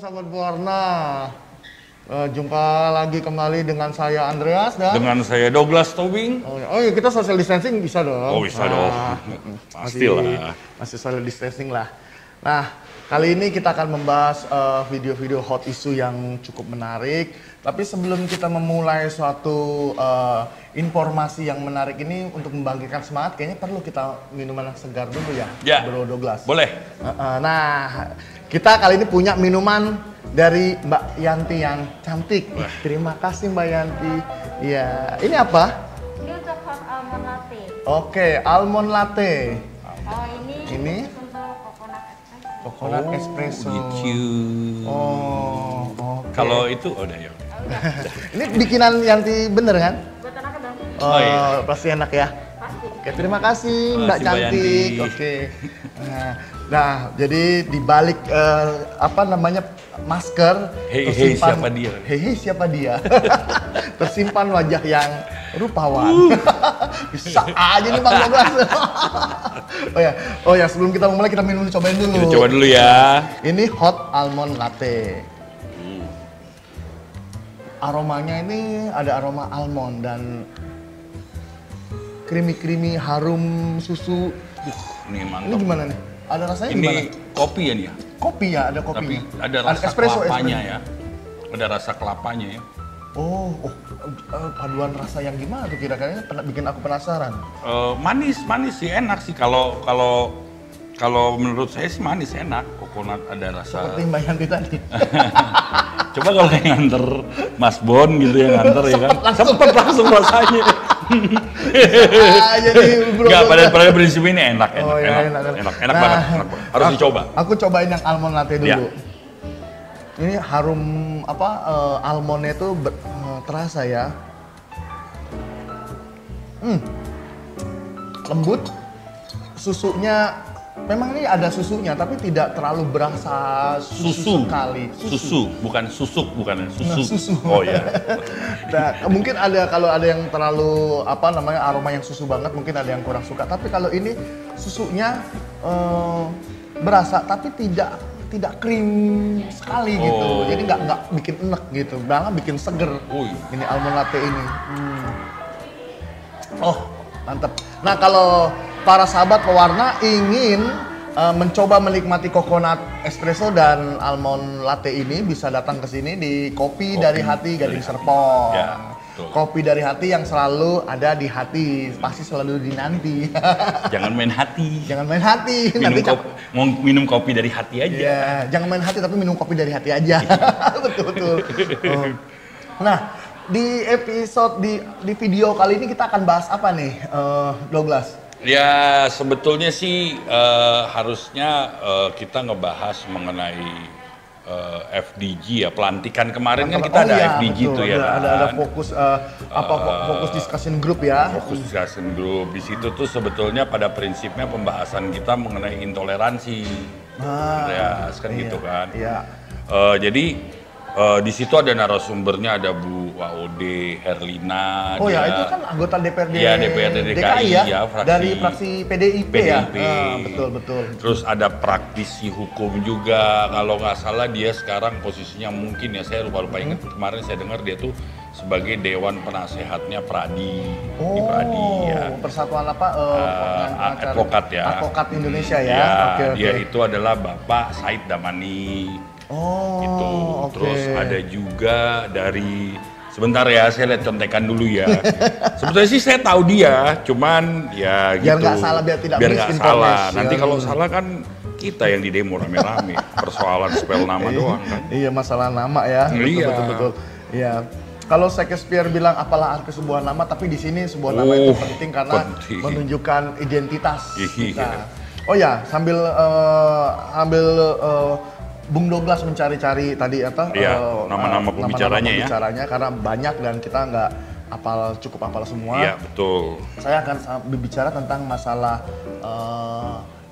sahabat pewarna. Jumpa lagi kembali dengan saya Andreas dan dengan saya Douglas Tobing. Oh iya, kita social distancing bisa dong. Oh bisa dong, pastilah. Masih social distancing lah. Nah, kali ini kita akan membahas video-video hot issue yang cukup menarik. Tapi sebelum kita memulai suatu informasi yang menarik ini untuk membangkitkan semangat, kayaknya perlu kita minuman yang segar dulu ya, Bro Douglas. Boleh. Nah, kita kali ini punya minuman dari Mbak Yanti yang cantik. Terima kasih Mbak Yanti. Iya, ini apa? Ini untuk hot almond latte. Oke, almond latte. Oh, ini untuk coconut espresso. Gitu. Oh, oke. Kalau itu udah ya. Ini bikinan Yanti bener kan? Buat anak dong. Oh, iya. pasti enak ya. Pasti. Oke, terima kasih Mbak Terima kasih, Mbak cantik. Yanti. Oke. Nah, jadi di balik masker Hei, tersimpan- siapa dia? Hei, siapa dia? Tersimpan wajah yang rupawan. Bisa aja nih Bang Douglas. Oh ya, sebelum kita mulai kita minum cobain dulu. Kita coba dulu ya. Ini hot almond latte. Aromanya ini ada aroma almond dan creamy harum susu. Ini Ini mantap. gimana nih? Ada rasanya Ini gimana? kopi ya nih ya. Kopi ya, ada Tapi kopinya. ada rasa espresso, kelapanya espresso. ya. Ada rasa kelapanya ya. Paduan rasa yang gimana tuh kira-kira bikin aku penasaran. Manis sih, enak sih kalau menurut saya sih manis, enak. Coconut ada rasa. Seperti Mbak Yanti tadi. Coba kalau yang nganter Mas Bon gitu yang nganter ya kan. Sempet langsung rasanya. Jadi bro. Enggak, pada prinsip ini enak Oh, iya, enak. Enak banget. Harus dicoba. Aku cobain yang almond latte dulu. Ya. Ini harum almondnya itu terasa ya. Lembut. Susunya memang ini ada susunya tapi tidak terlalu berasa susu sekali. Susu, bukan susuk, bukan susu. Nah, susu. Oh ya. Nah, mungkin kalau ada yang terlalu aroma yang susu banget, mungkin ada yang kurang suka. Tapi kalau ini susunya berasa tapi tidak krim sekali gitu. Jadi nggak bikin enek gitu, malah bikin seger. Ini almond latte ini. Oh, mantep. Nah, kalau para sahabat pewarna ingin mencoba menikmati coconut espresso dan almond latte ini, bisa datang ke sini di Kopi Dari Hati Gading Serpong. Ya, betul. Kopi Dari Hati yang selalu ada di hati, pasti selalu dinanti. Jangan main hati. Jangan main hati, nanti Mau minum kopi dari hati aja. Iya, jangan main hati tapi minum kopi dari hati aja. Betul. Nah, di episode di video kali ini kita akan bahas apa nih, Douglas? Ya sebetulnya sih harusnya kita ngebahas mengenai FDG ya, pelantikan kemarin kan kita ada FDG betul. tuh ya. Ada fokus fokus discussion group ya. Fokus discussion group di situ tuh sebetulnya pada prinsipnya pembahasan kita mengenai intoleransi. Ya, kan gitu kan. Iya. Jadi di situ ada narasumbernya, ada Bu Waode Herlina. Oh ya, itu kan anggota DPRD, ya, DPRD DKI ya, dari fraksi PDIP ya. Betul. Terus ada praktisi hukum juga, kalau nggak salah dia sekarang posisinya mungkin ya, saya lupa ingat, kemarin saya dengar dia tuh sebagai Dewan Penasehatnya Pradi. Di Pradi ya. Persatuan advokat ya. Advokat Indonesia ya. Ya, Oke. dia itu adalah Bapak Said Damani. Gitu. Terus ada juga dari, sebentar ya, saya lihat contekan dulu ya. Sebetulnya sih saya tahu dia, cuman ya biar gitu. nggak salah, biar tidak nggak salah. Nanti kalau misinformation. salah kan kita yang di demo rame-rame. Persoalan spell nama doang kan. Iya, masalah nama ya. Iya. Betul. Iya. Kalau Shakespeare bilang apalah arti sebuah nama, tapi di sini sebuah nama itu penting karena menunjukkan identitas kita. Oh ya, sambil Bung Douglas mencari-cari tadi nama-nama pembicaranya ya. Karena banyak dan kita nggak cukup apal semua. Iya, betul. Saya akan berbicara tentang masalah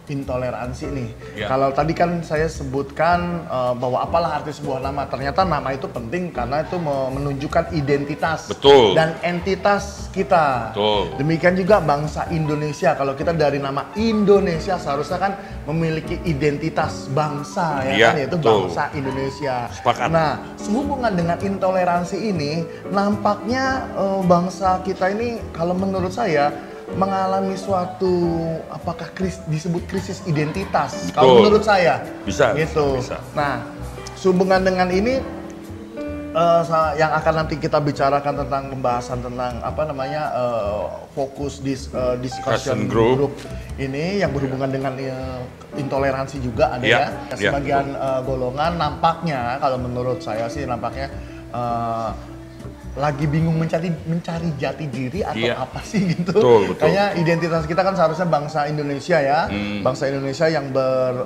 intoleransi nih. Ya. Kalau tadi kan saya sebutkan bahwa apalah arti sebuah nama. Ternyata nama itu penting karena itu menunjukkan identitas Betul. dan entitas kita. Betul. Demikian juga bangsa Indonesia. Kalau kita dari nama Indonesia seharusnya kan memiliki identitas bangsa ya Iya, kan, yaitu betul. bangsa Indonesia. Sepakat. Nah, sehubungan dengan intoleransi ini, nampaknya bangsa kita ini kalau menurut saya mengalami suatu apakah disebut krisis identitas. Betul. Kalau menurut saya Bisa, gitu. bisa. Nah, sehubungan dengan ini yang akan nanti kita bicarakan tentang pembahasan tentang apa namanya fokus discussion group ini yang berhubungan dengan intoleransi juga ada Iya, ya. iya, Sebagian golongan nampaknya kalau menurut saya sih nampaknya lagi bingung mencari jati diri atau Iya. apa sih gitu. Betul. Kayaknya identitas kita kan seharusnya bangsa Indonesia ya. Bangsa Indonesia yang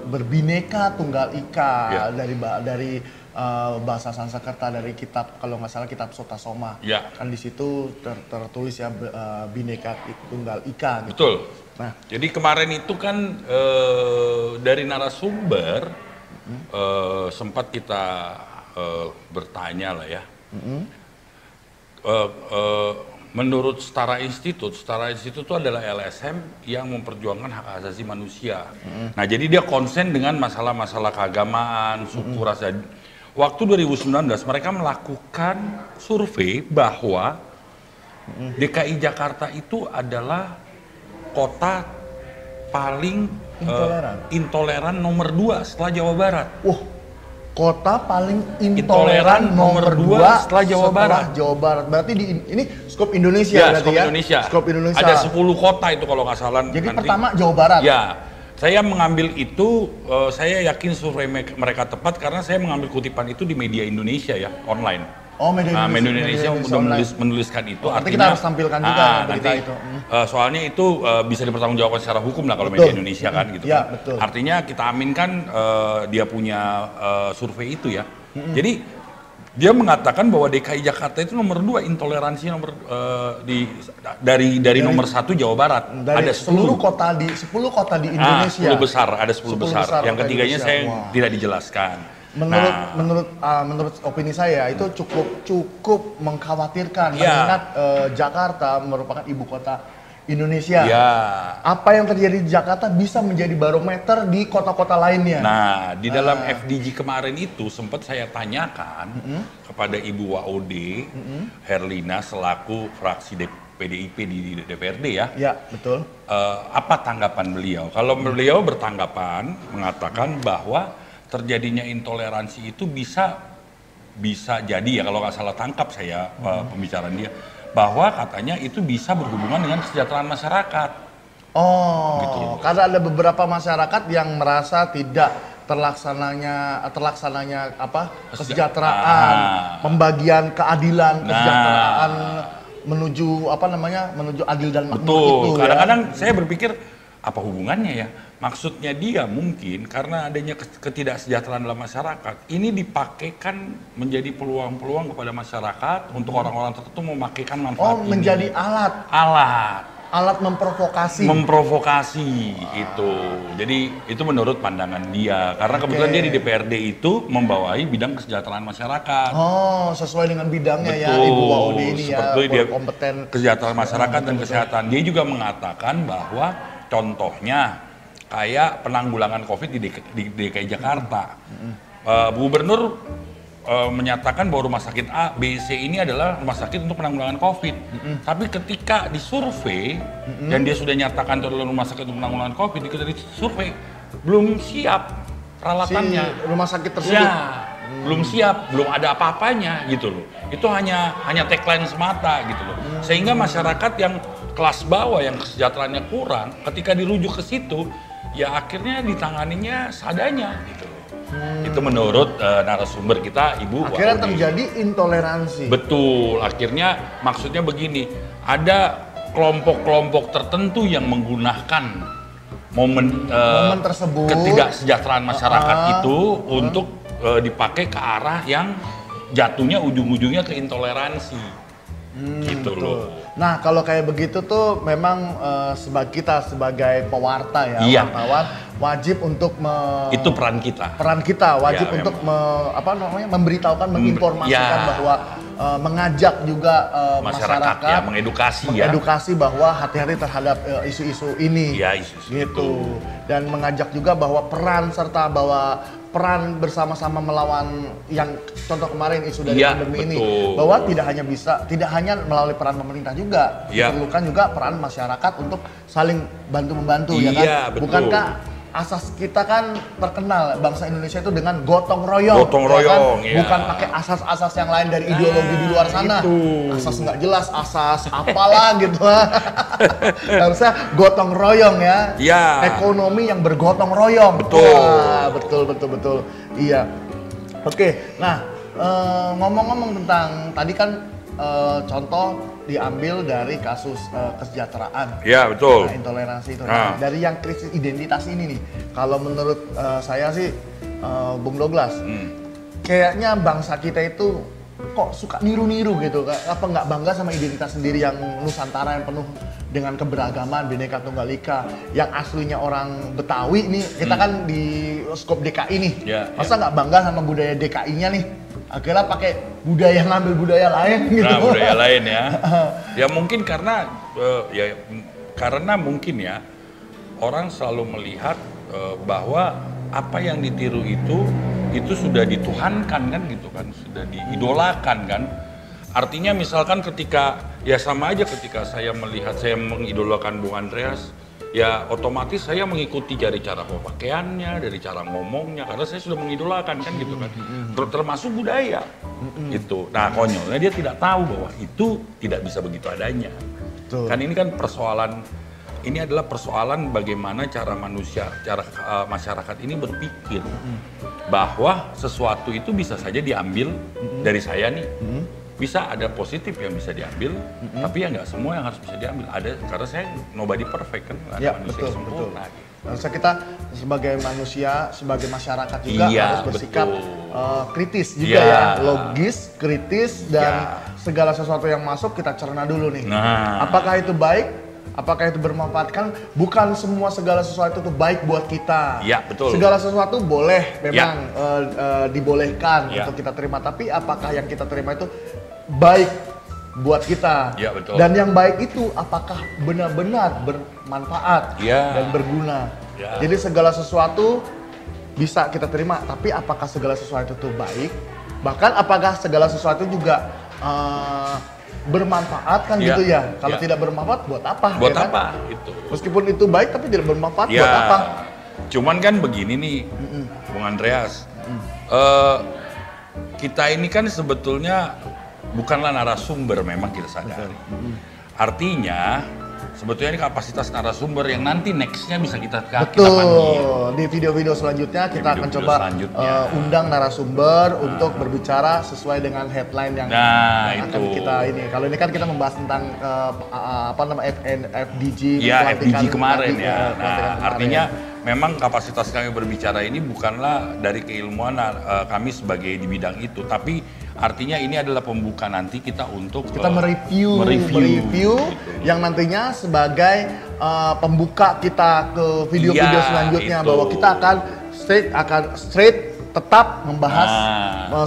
berbineka tunggal ika Iya. dari bahasa Sanskerta, dari kitab kalau nggak salah kitab Sota Soma. Iya. Kan di situ tertulis ya bineka tunggal ika gitu. Betul. Nah, Jadi kemarin itu kan dari narasumber sempat kita bertanya lah ya. Menurut Setara Institut itu adalah LSM yang memperjuangkan hak asasi manusia. Nah, jadi dia konsen dengan masalah-masalah keagamaan, suku, ras. Waktu 2019 mereka melakukan survei bahwa DKI Jakarta itu adalah kota paling intoleran nomor 2 setelah Jawa Barat. Kota paling intoleran nomor 2 setelah Jawa Barat. Jawa Barat. Berarti ini skop Indonesia Ya, berarti skop ya? Indonesia. Skop Indonesia. Ada 10 kota itu kalau nggak salah. Jadi nanti. pertama Jawa Barat. Ya, saya mengambil itu, saya yakin survei mereka tepat karena saya mengambil kutipan itu di media Indonesia ya, online. Oh, media Indonesia udah online. menuliskan itu. Berarti kita harus tampilkan juga berita nanti, itu. soalnya itu bisa dipertanggungjawabkan secara hukum lah kalau Betul. media Indonesia kan gitu. Ya, kan. betul. Artinya kita aminkan dia punya survei itu ya. Jadi dia mengatakan bahwa DKI Jakarta itu nomor 2 intoleransi dari nomor 1 Jawa Barat. Dari Ada 10 10 kota di Indonesia. 10 besar, ada 10 besar. Yang kota ketiganya Indonesia. saya Wah. tidak dijelaskan. Menurut opini saya itu cukup mengkhawatirkan Ya. mengingat Jakarta merupakan ibu kota Indonesia. Ya. Apa yang terjadi di Jakarta bisa menjadi barometer di kota-kota lainnya. Nah, di dalam FDG kemarin itu sempat saya tanyakan kepada Ibu WAOD, Herlina selaku fraksi PDIP di DPRD ya. Ya, betul. Apa tanggapan beliau? Kalau beliau bertanggapan mengatakan bahwa terjadinya intoleransi itu bisa jadi ya kalau nggak salah tangkap saya pembicaraan dia bahwa katanya itu bisa berhubungan dengan kesejahteraan masyarakat. Oh, Gitu. karena ada beberapa masyarakat yang merasa tidak terlaksananya apa kesejahteraan, pembagian keadilan, kesejahteraan menuju adil dan makmur itu. Betul. Ya. Kadang-kadang saya berpikir apa hubungannya ya? Maksudnya dia mungkin karena adanya ketidaksejahteraan dalam masyarakat, ini dipakaikan menjadi peluang-peluang kepada masyarakat untuk orang-orang tertentu memakaikan manfaat ini. Menjadi alat memprovokasi itu. Jadi itu menurut pandangan dia. Karena kebetulan dia di DPRD itu membawahi bidang kesejahteraan masyarakat. Oh, sesuai dengan bidangnya ya Betul. Ibu WAOD ini Seperti ya, dia kompeten. kesejahteraan masyarakat dan kesehatan. Dia juga mengatakan bahwa contohnya kayak penanggulangan COVID di DKI Jakarta. Gubernur menyatakan bahwa rumah sakit A, B, C ini adalah rumah sakit untuk penanggulangan COVID. Tapi ketika disurvei dan dia sudah nyatakan itu adalah rumah sakit untuk penanggulangan COVID, ketika disurvei belum siap peralatannya. Rumah sakit tersebut. Ya, belum siap, belum ada apa-apanya gitu loh. Itu hanya tagline semata gitu loh. Sehingga masyarakat yang kelas bawah yang kesejahteraannya kurang, ketika dirujuk ke situ, ya akhirnya ditanganinya seadanya gitu loh. Itu menurut narasumber kita, Ibu Akhirnya WAOD. terjadi intoleransi. Betul, akhirnya maksudnya begini, ada kelompok-kelompok tertentu yang menggunakan momen tersebut, ketidaksejahteraan masyarakat itu untuk dipakai ke arah yang jatuhnya ujung-ujungnya ke intoleransi. Gitu loh. Nah, kalau kayak begitu tuh memang kita sebagai pewarta ya, Iya. wartawan wajib untuk Itu peran kita. peran kita wajib Ya, untuk memberitahukan, menginformasikan Ya. bahwa mengajak juga Masyarakat ya, mengedukasi ya. mengedukasi bahwa hati-hati terhadap isu-isu ini. Iya, isu-isu gitu. Dan mengajak juga bahwa peran bersama-sama melawan yang contoh kemarin isu dari Iya, pandemi ini, betul. bahwa tidak hanya melalui peran pemerintah juga, Iya. diperlukan juga peran masyarakat untuk saling bantu-membantu ya kan. Iya, betul. Bukankah asas kita kan terkenal bangsa Indonesia itu dengan gotong royong, Gotong ya kan? royong, iya. Bukan pakai asas-asas yang lain dari ideologi di luar sana. itu. Asas nggak jelas, asas apalah gitu. Harusnya gotong royong ya. Iya. Ekonomi yang bergotong royong. Betul. Wah, betul. Iya. Oke, nah ngomong-ngomong tentang tadi kan contoh diambil dari kasus kesejahteraan. Iya, betul. Nah, intoleransi itu. Nah. Dari yang krisis identitas ini nih, kalau menurut saya sih, Bung Douglas, kayaknya bangsa kita itu kok suka niru-niru gitu. Apa nggak bangga sama identitas sendiri yang Nusantara yang penuh dengan keberagaman, Bhinneka Tunggal Ika. Yang aslinya orang Betawi nih, kita kan di skop DKI nih. Ya, Masa nggak bangga sama budaya DKI-nya nih? Akhirnya pakai ngambil budaya lain gitu. Nah, budaya lain ya. Ya mungkin karena mungkin ya orang selalu melihat bahwa apa yang ditiru itu sudah dituhankan kan gitu kan, sudah diidolakan kan. Artinya misalkan ketika sama aja ketika saya mengidolakan Bung Andreas, ya otomatis saya mengikuti dari cara pakaiannya, dari cara ngomongnya, karena saya sudah mengidolakan kan gitu kan. Termasuk budaya gitu. Nah konyolnya dia tidak tahu bahwa itu tidak bisa begitu adanya. Betul. Kan ini kan ini adalah persoalan bagaimana cara masyarakat ini berpikir bahwa sesuatu itu bisa saja diambil dari saya nih. Bisa ada positif yang bisa diambil, tapi ya nggak semua yang harus bisa diambil. Ada, karena saya nobody perfect kan, nggak ada Ya, manusia betul. sempurna. Harusnya kita sebagai manusia, sebagai masyarakat juga Iya, harus bersikap betul. kritis juga Iya. ya, logis, kritis, dan Iya. segala sesuatu yang masuk kita cerna dulu nih. Nah. Apakah itu baik? Apakah itu bermanfaat? Kan bukan semua segala sesuatu itu baik buat kita. Iya, betul. Segala sesuatu boleh memang dibolehkan Iya. untuk kita terima, tapi apakah yang kita terima itu baik buat kita? Iya, betul. Dan yang baik itu apakah benar-benar bermanfaat Iya. dan berguna? Iya. Jadi segala sesuatu bisa kita terima, tapi apakah segala sesuatu itu baik? Bahkan apakah segala sesuatu juga bermanfaat kan Iya. gitu ya? Kalau Iya. tidak bermanfaat buat apa? Buat ya kan? apa itu? Meskipun itu baik tapi tidak bermanfaat Ya, buat apa? cuman kan begini nih, Bung Andreas, kita ini kan sebetulnya bukanlah narasumber, memang kita sadari. Artinya sebetulnya ini kapasitas narasumber yang nanti nextnya bisa kita panggil. Betul. Di video-video selanjutnya kita akan video-video coba selanjutnya. undang narasumber untuk berbicara sesuai dengan headline yang akan itu. kita ini. Kalau ini kan kita membahas tentang FDG. Ya, pelantikan FDG kemarin nanti, ya. pelantikan Nah, kemarin. artinya memang kapasitas kami berbicara ini bukanlah dari keilmuan kami sebagai di bidang itu, tapi artinya ini adalah pembuka nanti kita untuk kita mereview gitu. yang nantinya sebagai pembuka kita ke video-video Iya, selanjutnya, itu. bahwa kita akan straight tetap membahas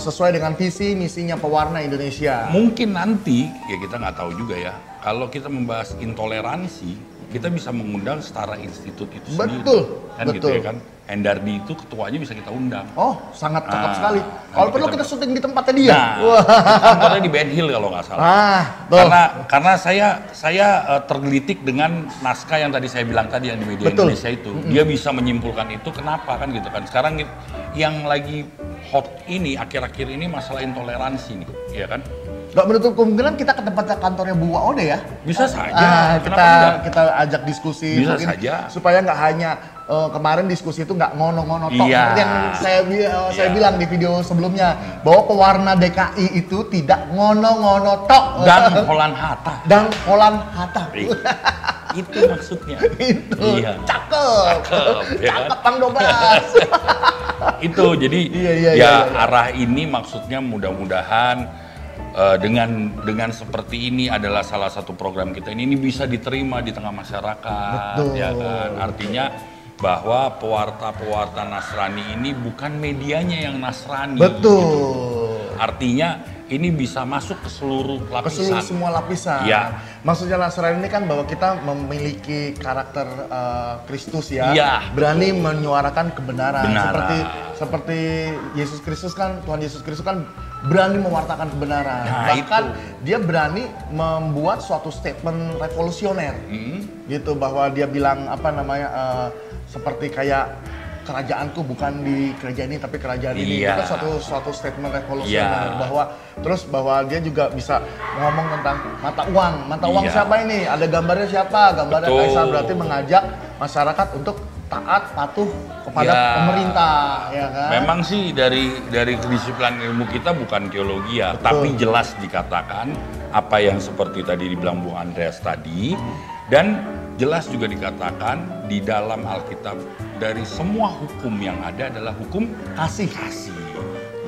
sesuai dengan visi misinya pewarna Indonesia. Mungkin nanti ya kita nggak tahu juga ya. Kalau kita membahas intoleransi, kita bisa mengundang Setara Institut itu sendiri. Betul, Kan betul. gitu ya kan. Endardi itu ketuanya bisa kita undang. Oh, sangat cakep sekali. nanti Kalau perlu kita syuting di tempatnya dia. Wah. Kantornya di Ben Hill kalau nggak salah. Tuh. Karena saya tergelitik dengan naskah yang tadi saya bilang tadi yang di media Betul. Indonesia itu. Dia bisa menyimpulkan itu kenapa kan gitu kan. Sekarang yang lagi hot ini akhir-akhir ini masalah intoleransi nih, ya kan? Gak menutup kemungkinan kita ke tempat kantornya Bu Waode ya. Bisa saja. Kenapa kita enggak? kita ajak diskusi Bisa mungkin saja. supaya nggak hanya kemarin diskusi itu nggak ngono-ngono tok. Iya. Seperti yang saya Iya. bilang di video sebelumnya, bahwa pewarna DKI itu tidak ngono-ngono tok. Dan Holland Hatta. Dan Holland Hatta. Itu maksudnya. Itu Iya. cakep. Ya kan? Cakep Bang Doblas. Itu jadi Iya. arah ini maksudnya mudah-mudahan dengan seperti ini adalah salah satu program kita ini bisa diterima di tengah masyarakat. Betul. Ya kan? Artinya bahwa pewarta-pewarta Nasrani ini bukan medianya yang Nasrani. Betul. Gitu. Artinya ini bisa masuk ke seluruh lapisan. Ke seluruh semua lapisan. Ya. Maksudnya Nasrani ini kan bahwa kita memiliki karakter Kristus ya. Ya, berani menyuarakan kebenaran. Benaran. Seperti Yesus Kristus kan, Tuhan Yesus Kristus kan berani mewartakan kebenaran. Nah, Bahkan itu. dia berani membuat suatu statement revolusioner. Gitu, bahwa dia bilang apa namanya seperti kayak kerajaanku bukan di kerajaan ini tapi kerajaan ini. Iya. Itu kan suatu statement revolusioner. Iya. bahwa dia juga bisa ngomong tentang mata uang Iya. siapa ini, ada gambarnya siapa, gambarnya Betul. Kaisar, berarti mengajak masyarakat untuk taat patuh kepada Ya. pemerintah, ya kan? Memang sih dari kedisiplinan ilmu kita bukan teologi ya, Betul. tapi jelas dikatakan apa yang seperti tadi dibilang Bung Andreas tadi, dan jelas juga dikatakan di dalam Alkitab dari semua hukum yang ada adalah hukum kasih.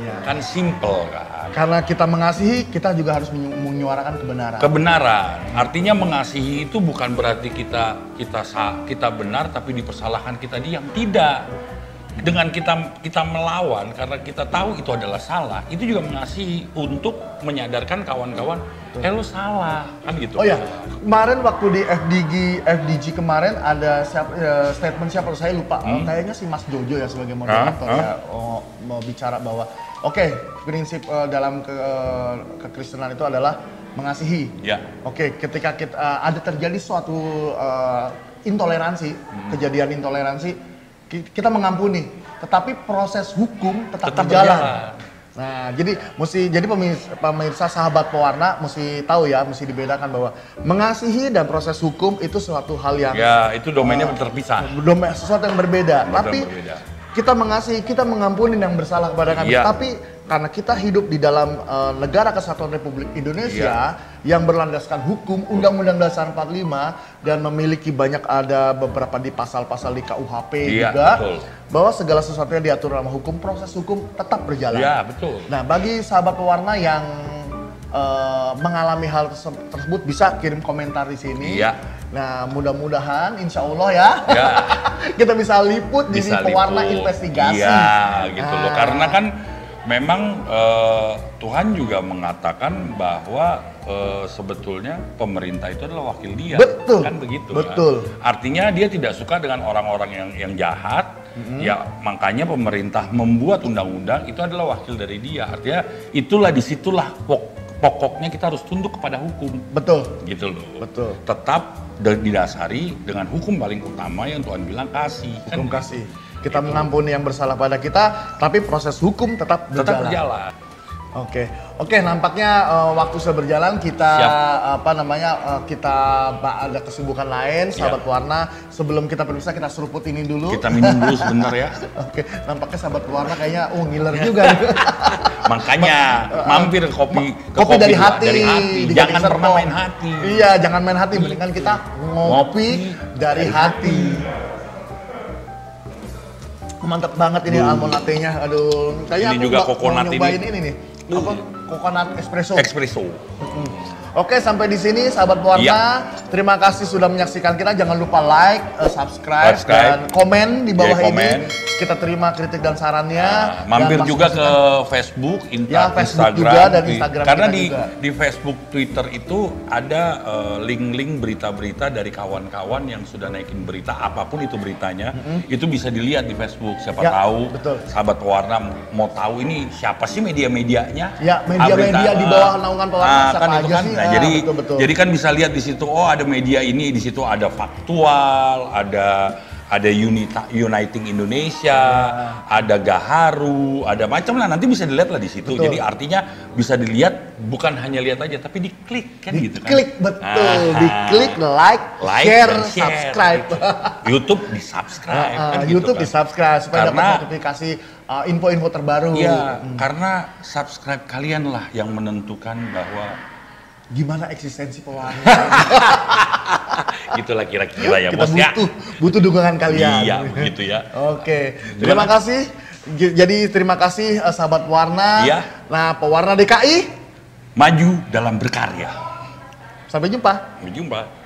Ya. kan simple kan. Karena kita mengasihi, kita juga harus menyuarakan kebenaran. Kebenaran, artinya mengasihi itu bukan berarti kita benar tapi dipersalahkan kita diam. Tidak. Dengan kita melawan karena kita tahu itu adalah salah, itu juga mengasihi untuk menyadarkan kawan-kawan, lo salah, kan gitu. Oh ya, kemarin waktu di FDG kemarin ada statement siapa saya lupa, kayaknya si Mas Jojo ya sebagai moderator ya mau bicara bahwa oke, prinsip dalam kekristenan itu adalah mengasihi. Ya. Oke, ketika kita ada terjadi suatu intoleransi, kejadian intoleransi, kita mengampuni, tetapi proses hukum tetap berjalan. Nah, jadi pemirsa sahabat pewarna mesti tahu ya, mesti dibedakan bahwa mengasihi dan proses hukum itu suatu hal yang itu domainnya terpisah. Sesuatu yang berbeda. Tapi berbeda. kita mengasihi, kita mengampuni yang bersalah kepada kami. Ya. Tapi karena kita hidup di dalam negara kesatuan Republik Indonesia yang berlandaskan hukum Undang-Undang Dasar 45 dan memiliki ada beberapa di pasal-pasal di KUHP juga, betul. bahwa segala sesuatu yang diatur dalam hukum, proses hukum tetap berjalan. Ya, betul. Nah, bagi sahabat pewarna yang mengalami hal tersebut bisa kirim komentar di sini. Iya. Nah, mudah-mudahan insya Allah ya, Ya. kita bisa liput di Bisa pewarna liput. investigasi. Iya, gitu loh. Ah. Karena kan memang Tuhan juga mengatakan bahwa sebetulnya pemerintah itu adalah wakil dia. Betul. Kan begitu. Betul. Kan? Artinya dia tidak suka dengan orang-orang yang jahat. Ya, makanya pemerintah membuat undang-undang itu adalah wakil dari dia. Artinya disitulah pokoknya kita harus tunduk kepada hukum. Betul. Gitu loh. Betul. Tetap didasari dengan hukum paling utama yang Tuhan bilang kasih. Hukum kasih. Kita mengampuni yang bersalah pada kita, tapi proses hukum tetap berjalan. Oke, nampaknya waktu sudah berjalan, kita kita ada kesibukan lain, sahabat pewarna. Sebelum kita berpisah, kita seruput ini dulu. Kita minum dulu sebentar ya. Oke, nampaknya sahabat pewarna kayaknya ngiler juga nih. Makanya mampir kopi dari hati. Jangan pernah main hati. Iya, jangan main hati, mendingan kita ngopi dari hati. Mantap banget ini almond latte-nya. Aduh, kayaknya Ini aku juga mau coconut nyobain ini. ini nih. Apa? Coconut espresso. Espresso. Oke, sampai di sini sahabat pewarna. Iya. Terima kasih sudah menyaksikan kita. Jangan lupa like, subscribe, dan komen di bawah komen. ini. Kita terima kritik dan sarannya. Mampir dan juga ke masukan. Facebook, Facebook Instagram, juga, dan Instagram karena kita juga. di Facebook, Twitter itu ada link-link berita-berita dari kawan-kawan yang sudah naikin berita apapun itu beritanya, itu bisa dilihat di Facebook. Siapa Ya, tahu betul. sahabat pewarna mau tahu ini siapa sih media-medianya? Ya, media-media di bawah naungan pewarna siapa kan itu aja kan. sih? Nah, Betul. jadi kan bisa lihat di situ, oh ada media ini, di situ ada faktual, ada Uniting Indonesia, ada Gaharu, ada macam lah, nanti bisa dilihat lah di situ. Betul. Jadi artinya bisa dilihat, bukan hanya lihat aja tapi diklik kan gitu kan. Diklik, betul. Diklik, like, share, dan subscribe. gitu. YouTube di-subscribe kan gitu YouTube kan. di-subscribe supaya Karena- dapat notifikasi info-info terbaru. Iya, karena subscribe kalian lah yang menentukan bahwa Gimana eksistensi pewarna? itulah kira-kira ya Kita bos ya. butuh dukungan kalian. Iya, begitu ya. Oke, terima kasih. Jadi terima kasih sahabat pewarna. Iya. Nah, pewarna DKI maju dalam berkarya. Sampai jumpa. Sampai jumpa.